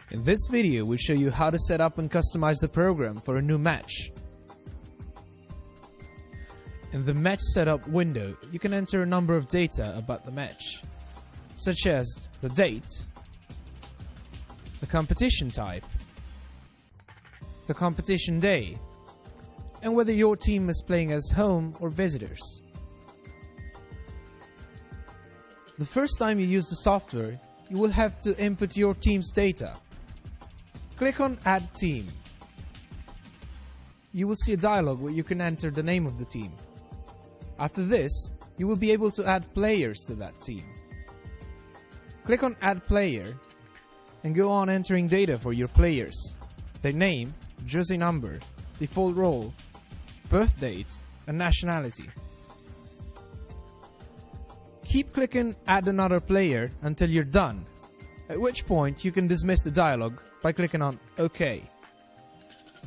In this video, we'll show you how to set up and customize the program for a new match. In the match setup window, you can enter a number of data about the match, such as the date, the competition type, the competition day, and whether your team is playing as home or visitors. The first time you use the software, you will have to input your team's data. Click on Add Team. You will see a dialog where you can enter the name of the team. After this, you will be able to add players to that team. Click on Add Player and go on entering data for your players: their name, jersey number, default role, birth date, and nationality. Keep clicking Add Another Player until you're done, at which point you can dismiss the dialog by clicking on OK.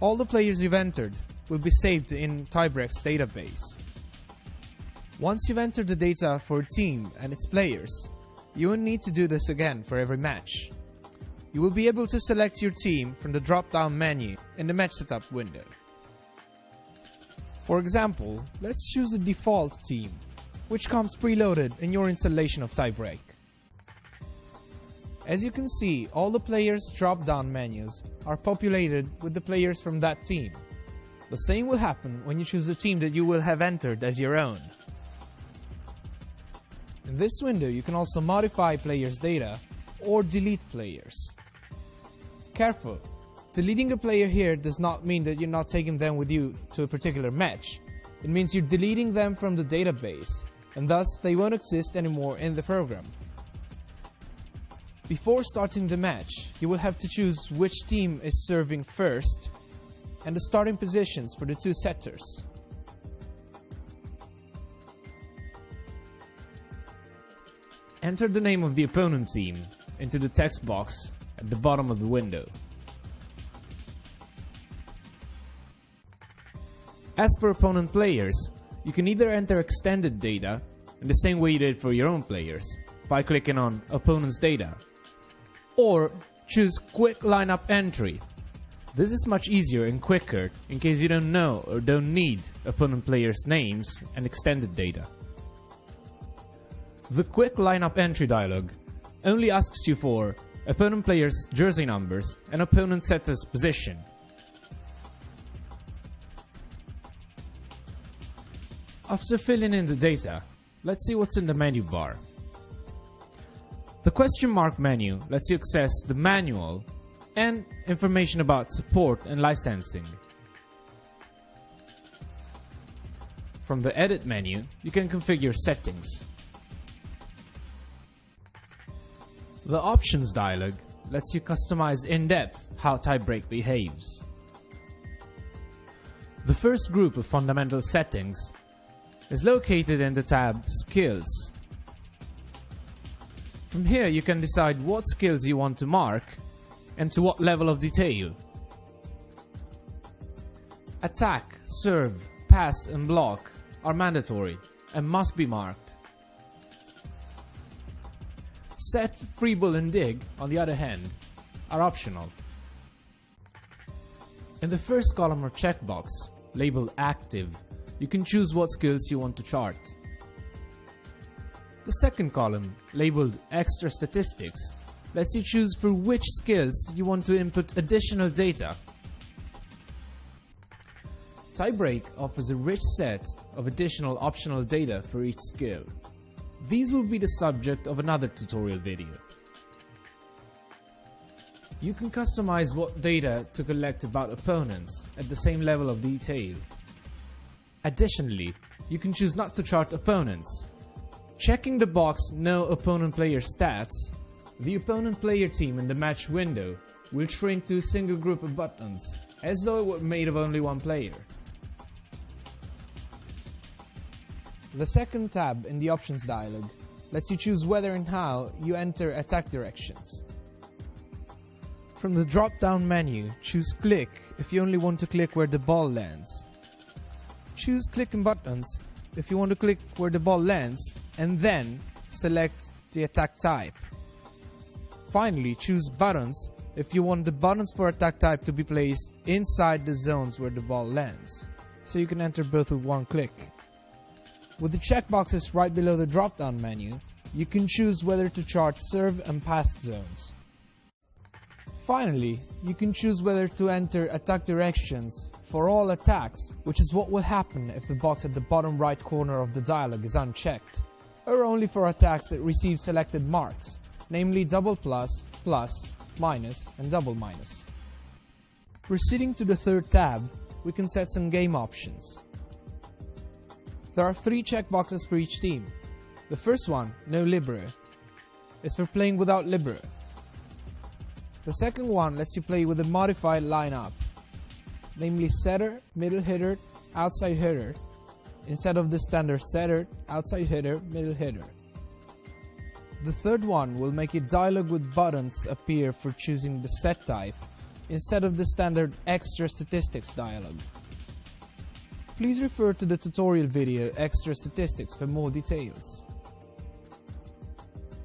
All the players you've entered will be saved in TieBreak's database. Once you've entered the data for a team and its players, you won't need to do this again for every match. You will be able to select your team from the drop-down menu in the match setup window. For example, let's choose the default team, which comes preloaded in your installation of TieBreak. As you can see, all the players' drop-down menus are populated with the players from that team. The same will happen when you choose the team that you will have entered as your own. In this window, you can also modify players' data or delete players. Careful! Deleting a player here does not mean that you're not taking them with you to a particular match. It means you're deleting them from the database, and thus they won't exist anymore in the program. Before starting the match, you will have to choose which team is serving first and the starting positions for the two setters. Enter the name of the opponent team into the text box at the bottom of the window. As for opponent players, you can either enter extended data in the same way you did for your own players by clicking on Opponent's Data, or choose Quick Lineup Entry. This is much easier and quicker in case you don't know or don't need opponent players' names and extended data. The Quick Lineup Entry dialog only asks you for opponent players' jersey numbers and opponent setter's position. After filling in the data, let's see what's in the menu bar. The question mark menu lets you access the manual and information about support and licensing. From the edit menu, you can configure settings. The options dialog lets you customize in depth how TieBreak behaves. The first group of fundamental settings is located in the tab Skills. From here you can decide what skills you want to mark and to what level of detail. Attack, serve, pass and block are mandatory and must be marked. Set, freeball and dig, on the other hand, are optional. In the first column or checkbox, labeled Active, you can choose what skills you want to chart. The second column, labeled Extra Statistics, lets you choose for which skills you want to input additional data. TieBreak offers a rich set of additional optional data for each skill. These will be the subject of another tutorial video. You can customize what data to collect about opponents at the same level of detail. Additionally, you can choose not to chart opponents. Checking the box No Opponent Player Stats, the opponent player team in the match window will shrink to a single group of buttons, as though it were made of only one player. The second tab in the options dialog lets you choose whether and how you enter attack directions. From the drop-down menu, choose Click if you only want to click where the ball lands. Choose Click and Buttons if you want to click where the ball lands, and then select the attack type. Finally, choose Buttons if you want the buttons for attack type to be placed inside the zones where the ball lands, so you can enter both with one click. With the checkboxes right below the drop-down menu, you can choose whether to chart serve and pass zones. Finally, you can choose whether to enter attack directions for all attacks, which is what will happen if the box at the bottom right corner of the dialog is unchecked, or only for attacks that receive selected marks, namely double plus, plus, minus, and double minus. Proceeding to the third tab, we can set some game options. There are 3 checkboxes for each team. The first one, no libero, is for playing without libero. The second one lets you play with a modified lineup, namely setter, middle hitter, outside hitter, instead of the standard setter, outside hitter, middle hitter. The third one will make a dialog with buttons appear for choosing the set type, instead of the standard extra statistics dialog. Please refer to the tutorial video Extra Statistics for more details.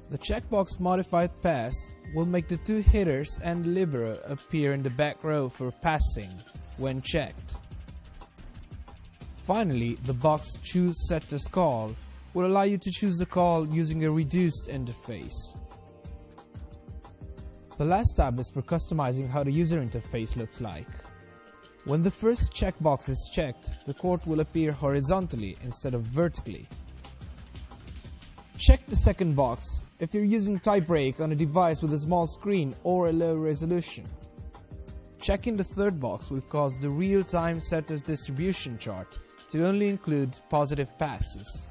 The checkbox Modified Pass will make the 2 hitters and libero appear in the back row for passing when checked. Finally, the box Choose Setter's Call will allow you to choose the call using a reduced interface. The last tab is for customizing how the user interface looks like. When the first checkbox is checked, the court will appear horizontally instead of vertically. Check the second box if you're using TieBreak on a device with a small screen or a low resolution. Checking the third box will cause the real-time setters distribution chart to only include positive passes.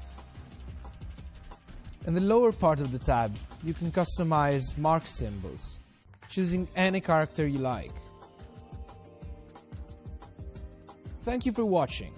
In the lower part of the tab, you can customize mark symbols, choosing any character you like. Thank you for watching.